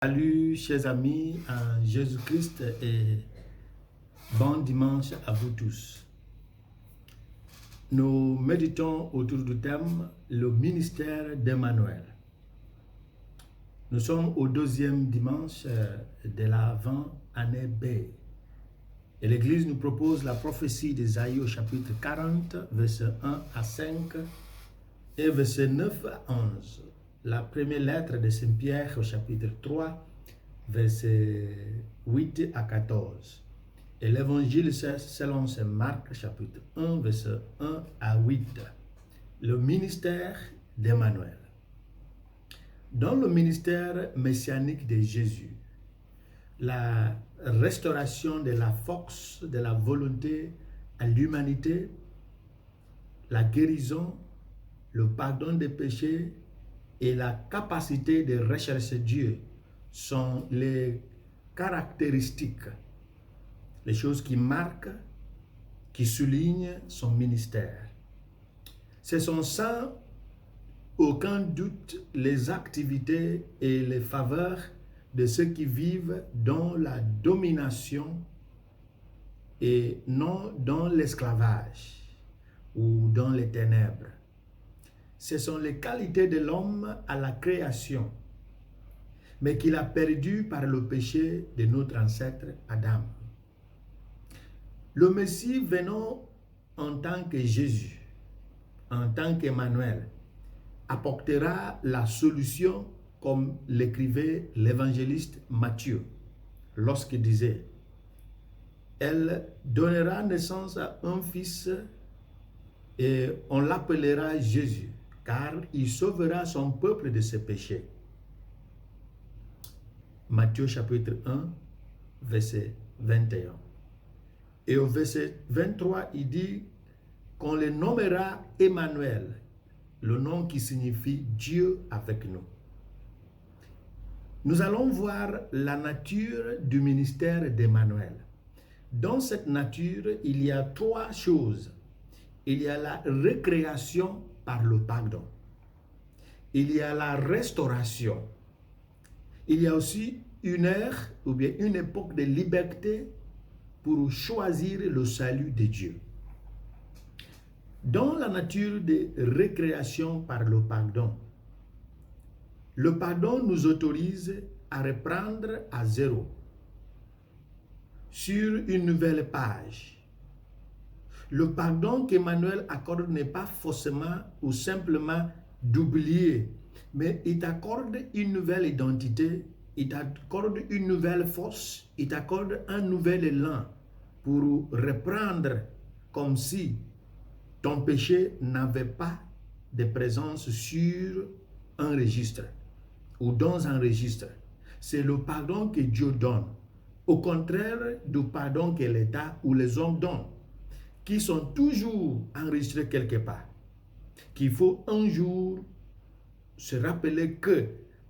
Salut chers amis en Jésus-Christ et bon dimanche à vous tous. Nous méditons autour du thème le ministère d'Emmanuel. Nous sommes au deuxième dimanche de l'Avent-année B. Et l'Église nous propose la prophétie d'Ésaïe au chapitre 40, versets 1 à 5 et versets 9 à 11. La première lettre de Saint-Pierre au chapitre 3, versets 8 à 14. Et l'évangile selon Saint Marc, chapitre 1, versets 1 à 8. Le ministère d'Emmanuel. Dans le ministère messianique de Jésus, la restauration de la force, de la volonté à l'humanité, la guérison, le pardon des péchés et la capacité de rechercher Dieu sont les caractéristiques, les choses qui marquent, qui soulignent son ministère. Ce sont sans aucun doute les activités et les faveurs de ceux qui vivent dans la domination et non dans l'esclavage ou dans les ténèbres. Ce sont les qualités de l'homme à la création, mais qu'il a perdu par le péché de notre ancêtre Adam. Le Messie venant en tant que Jésus, en tant qu'Emmanuel, apportera la solution comme l'écrivait l'évangéliste Matthieu lorsqu'il disait « Elle donnera naissance à un fils et on l'appellera Jésus, car il sauvera son peuple de ses péchés. » Matthieu chapitre 1, verset 21. Et au verset 23, il dit qu'on le nommera Emmanuel, le nom qui signifie Dieu avec nous. Nous allons voir la nature du ministère d'Emmanuel. Dans cette nature, il y a trois choses. Il y a la récréation par le pardon. Il y a la restauration. Il y a aussi une ère ou bien une époque de liberté pour choisir le salut de Dieu. Dans la nature de récréation par le pardon nous autorise à reprendre à zéro, sur une nouvelle page. Le pardon qu'Emmanuel accorde n'est pas forcément ou simplement d'oublier, mais il t'accorde une nouvelle identité, il t'accorde une nouvelle force, il t'accorde un nouvel élan pour reprendre comme si ton péché n'avait pas de présence sur un registre ou dans un registre. C'est le pardon que Dieu donne, au contraire du pardon que l'État ou les hommes donnent, qui sont toujours enregistrés quelque part. Qu'il faut un jour se rappeler que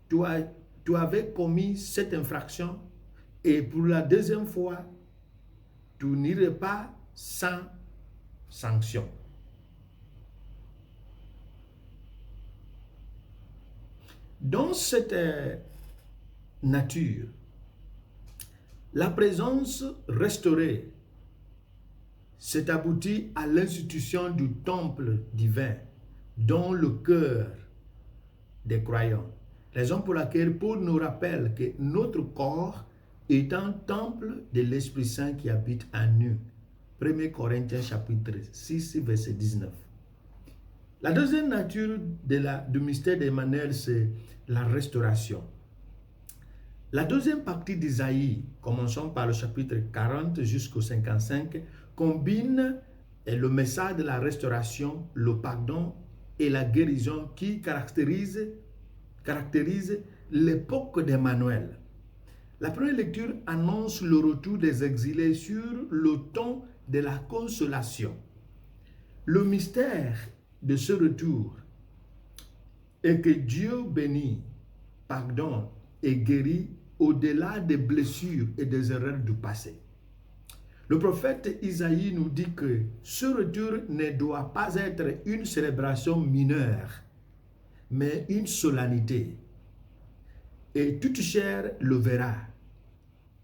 tu avais commis cette infraction et pour la deuxième fois, tu n'irais pas sans sanction. Dans cette nature, la présence restaurée s'est aboutie à l'institution du temple divin dans le cœur des croyants. Raison pour laquelle Paul nous rappelle que notre corps est un temple de l'Esprit Saint qui habite en nous. 1 Corinthiens chapitre 6, verset 19. La deuxième nature du mystère d'Emmanuel, c'est la restauration. La deuxième partie d'Isaïe, commençons par le chapitre 40 jusqu'au 55, combine le message de la restauration, le pardon et la guérison qui caractérise l'époque d'Emmanuel. La première lecture annonce le retour des exilés sur le ton de la consolation. Le mystère de ce retour est que Dieu bénit, pardonne et guérit au-delà des blessures et des erreurs du passé. Le prophète Isaïe nous dit que ce retour ne doit pas être une célébration mineure, mais une solennité. et toute chair le verra.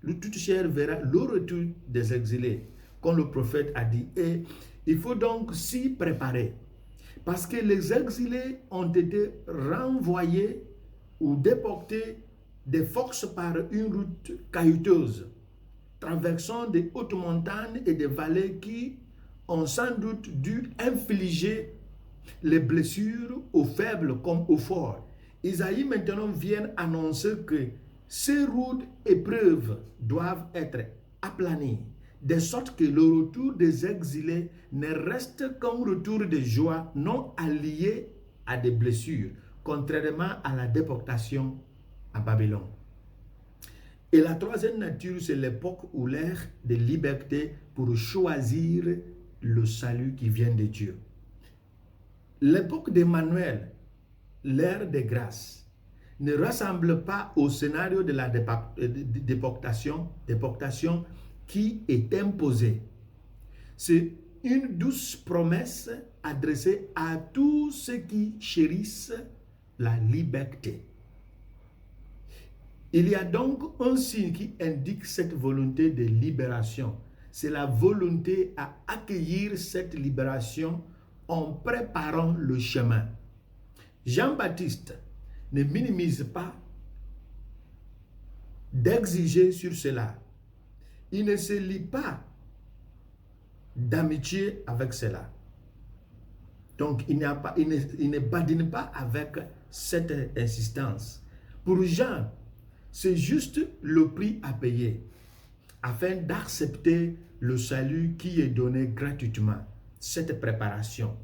Toute chair verra le retour des exilés, comme le prophète a dit. Et il faut donc s'y préparer. Parce que les exilés ont été renvoyés ou déportés des forces par une route caillouteuse, traversant des hautes montagnes et des vallées qui ont sans doute dû infliger les blessures aux faibles comme aux forts. Isaïe maintenant vient annoncer que ces rudes épreuves doivent être aplanies, de sorte que le retour des exilés ne reste qu'un retour de joie non allié à des blessures, contrairement à la déportation à Babylone. Et la troisième nature, c'est l'époque ou l'ère de liberté pour choisir le salut qui vient de Dieu. L'époque d'Emmanuel, l'ère de grâce, ne ressemble pas au scénario de la déportation qui est imposée. C'est une douce promesse adressée à tous ceux qui chérissent la liberté. Il y a donc un signe qui indique cette volonté de libération. C'est la volonté à accueillir cette libération en préparant le chemin. Jean-Baptiste ne minimise pas d'exiger sur cela. Il ne se lie pas d'amitié avec cela. Donc, il ne badine pas avec cette insistance. Pour Jean, c'est juste le prix à payer afin d'accepter le salut qui est donné gratuitement, cette préparation.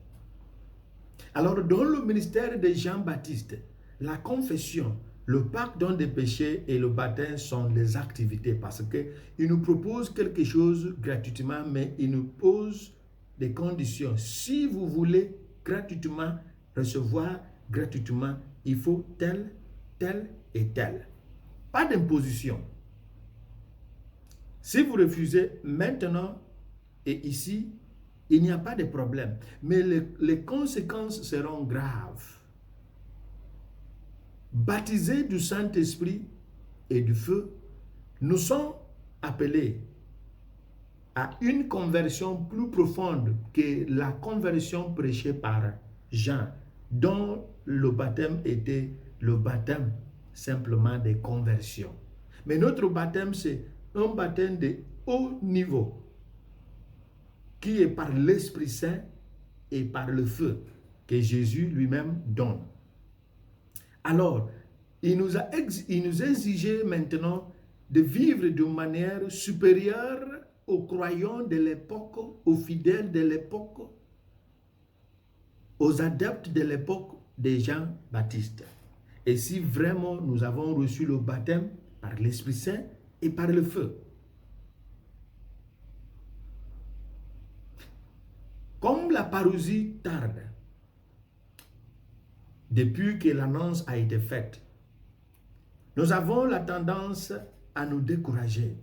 Alors, dans le ministère de Jean-Baptiste, la confession, le pardon des péchés et le baptême sont les activités parce qu'il nous propose quelque chose gratuitement, mais il nous pose des conditions. Si vous voulez gratuitement recevoir gratuitement, il faut tel, tel et tel. Pas d'imposition. Si vous refusez maintenant et ici, il n'y a pas de problème. Mais les conséquences seront graves. Baptisés du Saint-Esprit et du feu, nous sommes appelés à une conversion plus profonde que la conversion prêchée par Jean, dont le baptême était le baptême simplement de conversion. Mais notre baptême, c'est un baptême de haut niveau, qui est par l'Esprit Saint et par le feu, que Jésus lui-même donne. Alors, il nous exigeait maintenant de vivre d'une manière supérieure aux croyants de l'époque, aux fidèles de l'époque, aux adeptes de l'époque de Jean-Baptiste. Et si vraiment nous avons reçu le baptême par l'Esprit Saint et par le feu. Comme la parousie tarde, depuis que l'annonce a été faite, nous avons la tendance à nous décourager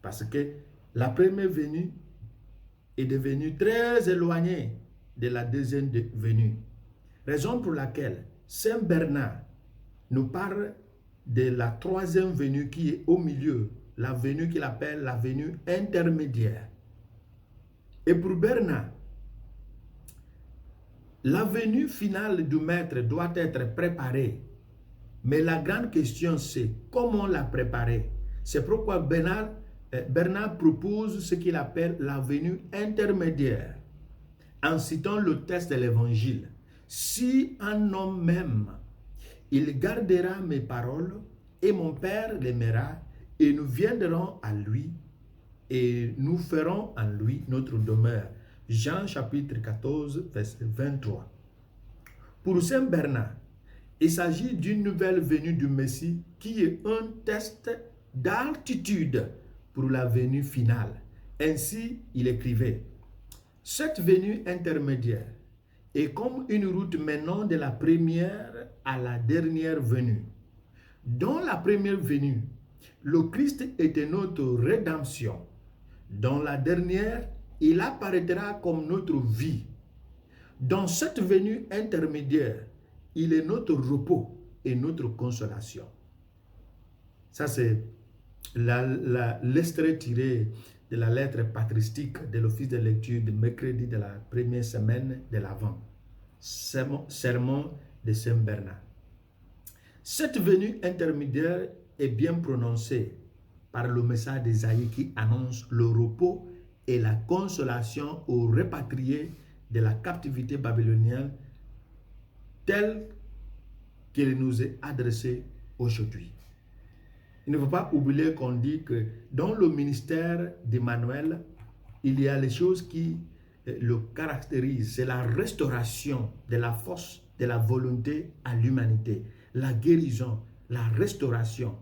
parce que la première venue est devenue très éloignée de la deuxième venue. Raison pour laquelle Saint Bernard nous parle de la troisième venue qui est au milieu, la venue qu'il appelle la venue intermédiaire. Et pour Bernard, la venue finale du Maître doit être préparée. Mais la grande question, c'est comment la préparer. C'est pourquoi Bernard propose ce qu'il appelle la venue intermédiaire, en citant le texte de l'Évangile. Si un homme m'aime, il gardera mes paroles, et mon Père l'aimera, et nous viendrons à lui, et nous ferons en lui notre demeure. Jean chapitre 14, verset 23. Pour Saint Bernard, il s'agit d'une nouvelle venue du Messie qui est un test d'altitude pour la venue finale. Ainsi, il écrivait, « Cette venue intermédiaire est comme une route menant de la première à la dernière venue. Dans la première venue, le Christ était notre rédemption. Dans la dernière, il apparaîtra comme notre vie. Dans cette venue intermédiaire, il est notre repos et notre consolation. » Ça, c'est l'extrait tiré de la lettre patristique de l'office de lecture de mercredi de la première semaine de l'Avent. Sermon de Saint Bernard. Cette venue intermédiaire est bien prononcée par le message d'Ésaïe qui annonce le repos et la consolation aux repatriés de la captivité babylonienne tel qu'il nous est adressé aujourd'hui. Il ne faut pas oublier qu'on dit que dans le ministère d'Emmanuel, il y a les choses qui le caractérisent. C'est la restauration de la force, de la volonté à l'humanité, la guérison, la restauration,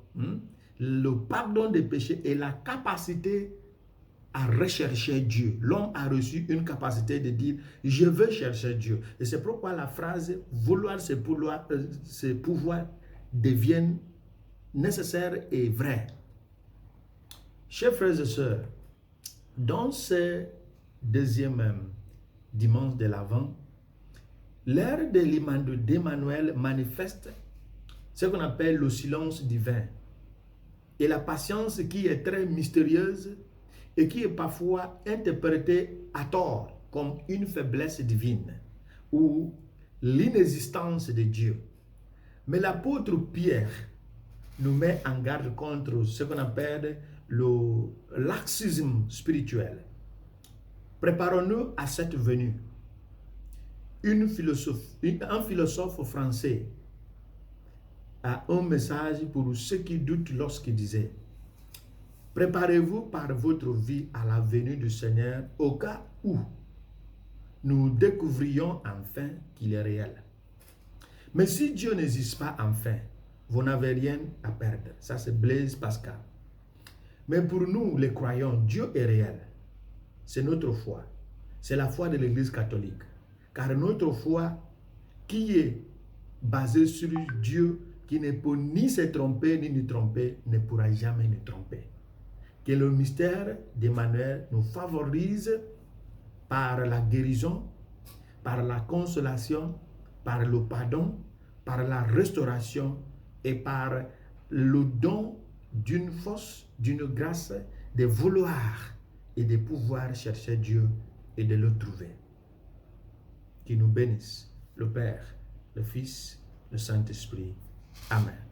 le pardon des péchés et la capacité à rechercher Dieu. L'homme a reçu une capacité de dire « je veux chercher Dieu ». Et c'est pourquoi la phrase « vouloir ses pouvoirs deviennent nécessaires et vrais ». Chers frères et sœurs, dans ce deuxième dimanche de l'Avent, l'ère d'Emmanuel manifeste ce qu'on appelle le silence divin et la patience qui est très mystérieuse et qui est parfois interprétée à tort comme une faiblesse divine ou l'inexistence de Dieu. Mais l'apôtre Pierre nous met en garde contre ce qu'on appelle le laxisme spirituel. Préparons-nous à cette venue. Un philosophe français a un message pour ceux qui doutent lorsqu'il disait « Préparez-vous par votre vie à la venue du Seigneur au cas où nous découvrions enfin qu'il est réel. Mais si Dieu n'existe pas enfin, vous n'avez rien à perdre. » Ça, c'est Blaise Pascal. Mais pour nous, les croyants, Dieu est réel. C'est notre foi. C'est la foi de l'Église catholique. Car notre foi, qui est basée sur Dieu, qui ne peut ni se tromper ni nous tromper, ne pourra jamais nous tromper. Que le mystère d'Emmanuel nous favorise par la guérison, par la consolation, par le pardon, par la restauration et par le don d'une force, d'une grâce de vouloir et de pouvoir chercher Dieu et de le trouver. Qui nous bénisse, le Père, le Fils, le Saint-Esprit. Amen.